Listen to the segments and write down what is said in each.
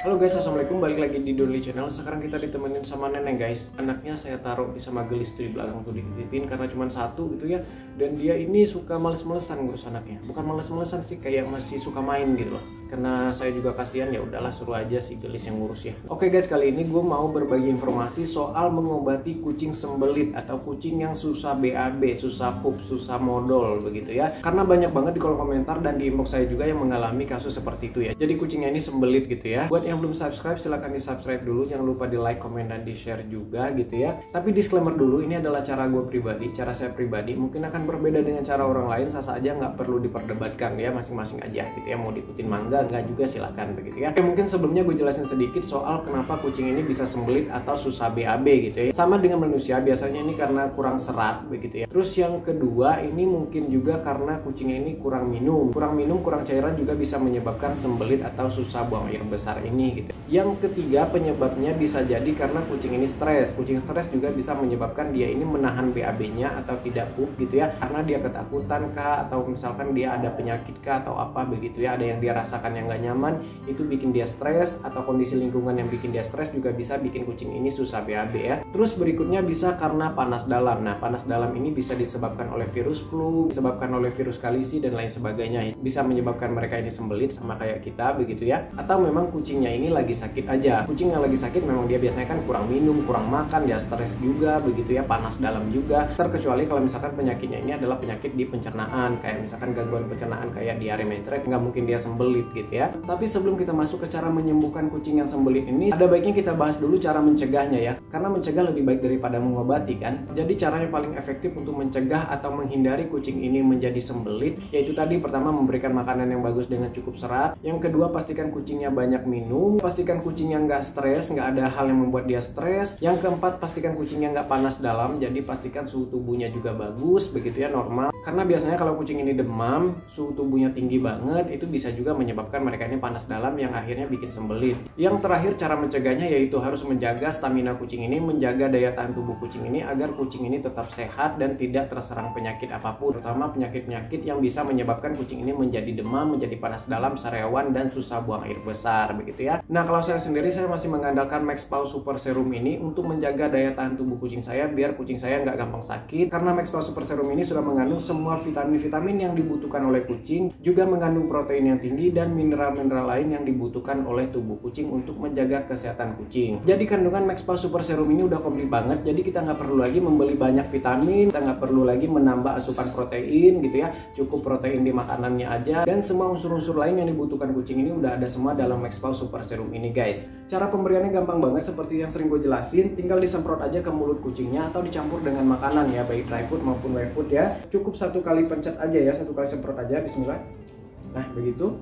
Halo guys, assalamualaikum, balik lagi di Donly Channel. Sekarang kita ditemenin sama nenek guys. Anaknya saya taruh sama gelis tuh di belakang tuh dititipin karena cuma satu gitu ya. Dan dia ini suka males-malesan ngurus anaknya. Bukan males-malesan sih, kayak masih suka main gitu loh. Karena saya juga kasihan, ya udahlah suruh aja si gelis yang ngurus ya. Oke guys, kali ini gue mau berbagi informasi soal mengobati kucing sembelit atau kucing yang susah BAB, susah pup, susah modal begitu ya. Karena banyak banget di kolom komentar dan di inbox saya juga yang mengalami kasus seperti itu ya. Jadi kucingnya ini sembelit gitu ya. Buat yang belum subscribe, silahkan di subscribe dulu. Jangan lupa di like, komen, dan di share juga gitu ya. Tapi disclaimer dulu, ini adalah cara gue pribadi, cara saya pribadi. Mungkin akan berbeda dengan cara orang lain, sasa aja, nggak perlu diperdebatkan ya, masing-masing aja gitu ya. Mau diikutin mangga nggak juga silakan begitu ya. Oke, mungkin sebelumnya gue jelasin sedikit soal kenapa kucing ini bisa sembelit atau susah BAB gitu ya. Sama dengan manusia, biasanya ini karena kurang serat begitu ya. Terus yang kedua, ini mungkin juga karena kucingnya ini kurang minum, kurang cairan juga bisa menyebabkan sembelit atau susah buang air besar ini gitu. Yang ketiga, penyebabnya bisa jadi karena kucing ini stres. Kucing stres juga bisa menyebabkan dia ini menahan BAB-nya atau tidak pup gitu ya, karena dia ketakutan kah, atau misalkan dia ada penyakit kah atau apa begitu ya, ada yang dia rasakan yang gak nyaman, itu bikin dia stres, atau kondisi lingkungan yang bikin dia stres juga bisa bikin kucing ini susah BAB ya. Terus berikutnya bisa karena panas dalam. Nah, panas dalam ini bisa disebabkan oleh virus flu, disebabkan oleh virus kalisi dan lain sebagainya. Bisa menyebabkan mereka ini sembelit sama kayak kita begitu ya. Atau memang kucingnya ini lagi sakit aja. Kucing yang lagi sakit memang dia biasanya kan kurang minum, kurang makan, dia stres juga begitu ya, panas dalam juga. Terkecuali kalau misalkan penyakitnya ini adalah penyakit di pencernaan, kayak misalkan gangguan pencernaan kayak diare mencret, nggak mungkin dia sembelit gitu ya. Tapi sebelum kita masuk ke cara menyembuhkan kucing yang sembelit ini, ada baiknya kita bahas dulu cara mencegahnya ya. Karena mencegah lebih baik daripada mengobati kan. Jadi cara yang paling efektif untuk mencegah atau menghindari kucing ini menjadi sembelit, yaitu tadi pertama memberikan makanan yang bagus dengan cukup serat. Yang kedua, pastikan kucingnya banyak minum. Pastikan kucingnya nggak stres, nggak ada hal yang membuat dia stres. Yang keempat, pastikan kucingnya nggak panas dalam. Jadi pastikan suhu tubuhnya juga bagus begitu ya, normal. Karena biasanya kalau kucing ini demam, suhu tubuhnya tinggi banget, itu bisa juga menyebabkan mereka ini panas dalam yang akhirnya bikin sembelit. Yang terakhir, cara mencegahnya yaitu harus menjaga stamina kucing ini, menjaga daya tahan tubuh kucing ini agar kucing ini tetap sehat dan tidak terserang penyakit apapun, terutama penyakit-penyakit yang bisa menyebabkan kucing ini menjadi demam, menjadi panas dalam, sariawan, dan susah buang air besar begitu ya. Nah, kalau saya sendiri, saya masih mengandalkan MaxPaw Super Serum ini untuk menjaga daya tahan tubuh kucing saya biar kucing saya nggak gampang sakit. Karena MaxPaw Super Serum ini sudah mengandung semua vitamin-vitamin yang dibutuhkan oleh kucing, juga mengandung protein yang tinggi dan mineral-mineral lain yang dibutuhkan oleh tubuh kucing untuk menjaga kesehatan kucing. Jadi kandungan MaxPaw Super Serum ini udah komplit banget, jadi kita nggak perlu lagi membeli banyak vitamin, kita nggak perlu lagi menambah asupan protein gitu ya, cukup protein di makanannya aja, dan semua unsur-unsur lain yang dibutuhkan kucing ini udah ada semua dalam MaxPaw Super Serum ini guys. Cara pemberiannya gampang banget seperti yang sering gue jelasin, tinggal disemprot aja ke mulut kucingnya atau dicampur dengan makanan ya, baik dry food maupun wet food ya. Cukup satu kali pencet aja ya, satu kali semprot aja, bismillah. Nah begitu.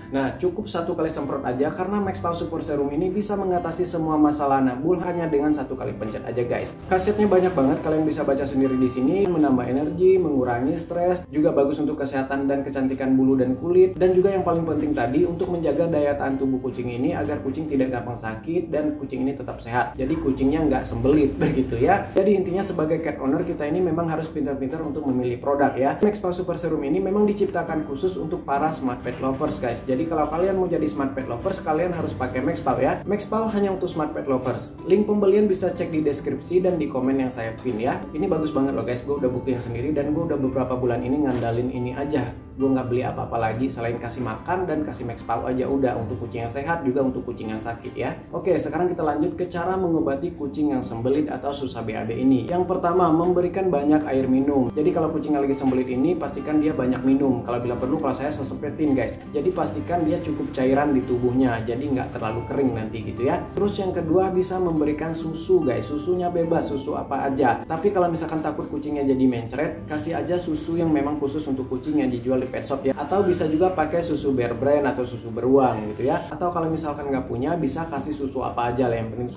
Nah, cukup satu kali semprot aja karena MaxPaw Super Serum ini bisa mengatasi semua masalah nabul hanya dengan satu kali pencet aja guys. Khasiatnya banyak banget, kalian bisa baca sendiri di sini. Menambah energi, mengurangi stres, juga bagus untuk kesehatan dan kecantikan bulu dan kulit, dan juga yang paling penting tadi untuk menjaga daya tahan tubuh kucing ini agar kucing tidak gampang sakit dan kucing ini tetap sehat. Jadi kucingnya nggak sembelit begitu ya. Jadi intinya sebagai cat owner kita ini memang harus pintar-pintar untuk memilih produk ya. MaxPaw Super Serum ini memang diciptakan khusus untuk para smart pet lovers guys. Jadi kalau kalian mau jadi smart pet lovers, kalian harus pakai MaxPaw ya. MaxPaw hanya untuk smart pet lovers. Link pembelian bisa cek di deskripsi dan di komen yang saya pin ya. Ini bagus banget loh guys, gue udah buktiin sendiri dan gue udah beberapa bulan ini ngandalin ini aja. Gue nggak beli apa-apa lagi selain kasih makan dan kasih MaxPaw aja udah, untuk kucing yang sehat juga untuk kucing yang sakit ya. Oke, sekarang kita lanjut ke cara mengobati kucing yang sembelit atau susah BAB ini. Yang pertama, memberikan banyak air minum. Jadi kalau kucing yang lagi sembelit ini, pastikan dia banyak minum. Kalau bila perlu, kalau saya sesempetin guys. Jadi pastikan dia cukup cairan di tubuhnya, jadi nggak terlalu kering nanti gitu ya. Terus yang kedua, bisa memberikan susu guys. Susunya bebas, susu apa aja. Tapi kalau misalkan takut kucingnya jadi mencret, kasih aja susu yang memang khusus untuk kucing yang dijual di pet shop ya. Atau bisa juga pakai susu Bear Brand atau susu beruang gitu ya. Atau kalau misalkan nggak punya, bisa kasih susu apa aja lah. Yang penting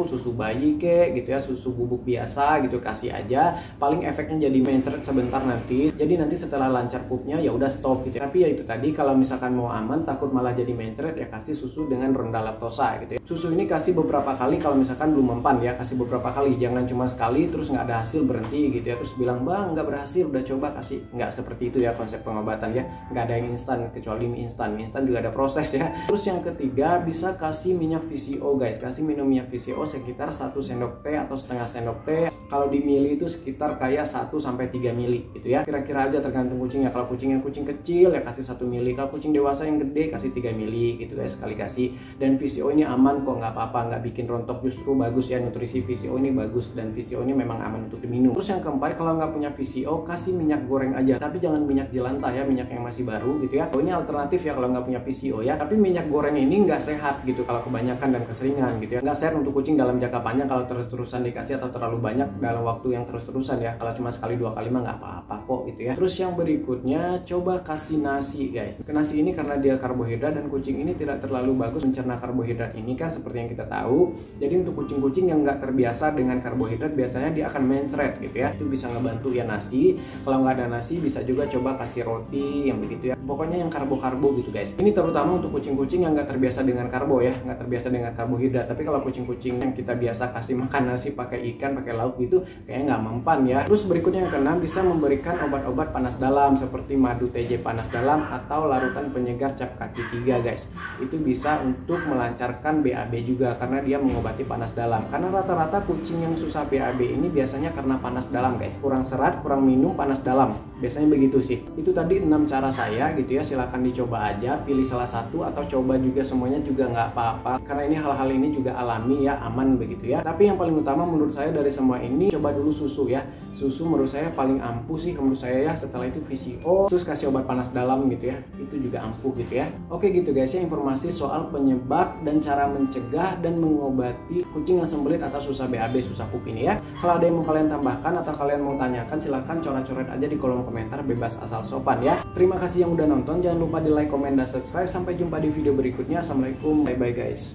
susu bayi kek gitu ya, susu bubuk biasa gitu, kasih aja. Paling efeknya jadi mencret sebentar nanti. Jadi nanti setelah lancar pupnya ya udah stop gitu. Tapi ya itu tadi, kalau misalkan mau aman takut malah jadi mencret, ya kasih susu dengan rendah laktosa gitu ya. Susu ini kasih beberapa kali kalau misalkan belum mempan ya, kasih beberapa kali, jangan cuma sekali terus nggak ada hasil berhenti gitu ya, terus bilang bang nggak berhasil udah coba kasih. Nggak seperti itu ya konsep pengobatan kelihatan ya, nggak ada yang instan kecuali mie instan. Mie instan juga ada proses ya. Terus yang ketiga, bisa kasih minyak VCO guys. Kasih minum minyak VCO sekitar 1 sendok teh atau setengah sendok teh. Kalau di mili itu sekitar kayak 1-3 mili gitu ya. Kira-kira aja tergantung kucingnya. Kalau kucingnya kucing kecil ya kasih 1 mili. Kalau kucing dewasa yang gede kasih 3 mili gitu guys, sekali kasih. Dan VCO ini aman kok, nggak apa-apa, nggak bikin rontok, justru bagus ya, nutrisi VCO ini bagus dan VCO ini memang aman untuk diminum. Terus yang keempat, kalau nggak punya VCO kasih minyak goreng aja, tapi jangan minyak jelantah ya, minyak yang masih baru gitu ya. Ini alternatif ya kalau nggak punya VCO ya. Tapi minyak goreng ini nggak sehat gitu kalau kebanyakan dan keseringan gitu ya. Nggak sehat untuk kucing dalam jangka panjang kalau terus-terusan dikasih atau terlalu banyak dalam waktu yang terus-terusan ya. Kalau cuma sekali 2 kali mah nggak apa-apa kok gitu ya. Terus yang berikutnya, coba kasih nasi guys. Nasi ini karena dia karbohidrat dan kucing ini tidak terlalu bagus mencerna karbohidrat ini kan, seperti yang kita tahu. Jadi untuk kucing-kucing yang nggak terbiasa dengan karbohidrat biasanya dia akan mencret gitu ya. Itu bisa ngebantu ya nasi. Kalau nggak ada nasi bisa juga coba kasih roti yang begitu ya. Pokoknya yang karbo-karbo gitu guys. Ini terutama untuk kucing-kucing yang nggak terbiasa dengan karbo ya, nggak terbiasa dengan karbohidrat. Tapi kalau kucing-kucing yang kita biasa kasih makan nasi pakai ikan, pakai lauk gitu, kayaknya nggak mempan ya. Terus berikutnya yang keenam, bisa memberikan obat-obat panas dalam seperti madu TJ panas dalam atau larutan penyegar cap kaki 3 guys. Itu bisa untuk melancarkan BAB juga karena dia mengobati panas dalam. Karena rata-rata kucing yang susah BAB ini biasanya karena panas dalam guys. Kurang serat, kurang minum, panas dalam. Biasanya begitu sih. Itu tadi 6 cara saya gitu ya. Silahkan dicoba aja, pilih salah satu atau coba juga semuanya juga nggak apa-apa. Karena ini hal-hal ini juga alami ya, aman begitu ya. Tapi yang paling utama menurut saya dari semua ini, coba dulu susu ya. Susu menurut saya paling ampuh sih menurut saya ya. Setelah itu VCO, terus kasih obat panas dalam gitu ya. Itu juga ampuh gitu ya. Oke gitu guys ya, informasi soal penyebab dan cara mencegah dan mengobati kucing yang sembelit atau susah BAB, susah pup ini ya. Kalau ada yang mau kalian tambahkan atau kalian mau tanyakan, silahkan coret-coret aja di kolom komentar, bebas asal sopan ya. Terima kasih yang udah nonton, jangan lupa di like, komen, dan subscribe. Sampai jumpa di video berikutnya. Assalamualaikum, bye bye guys.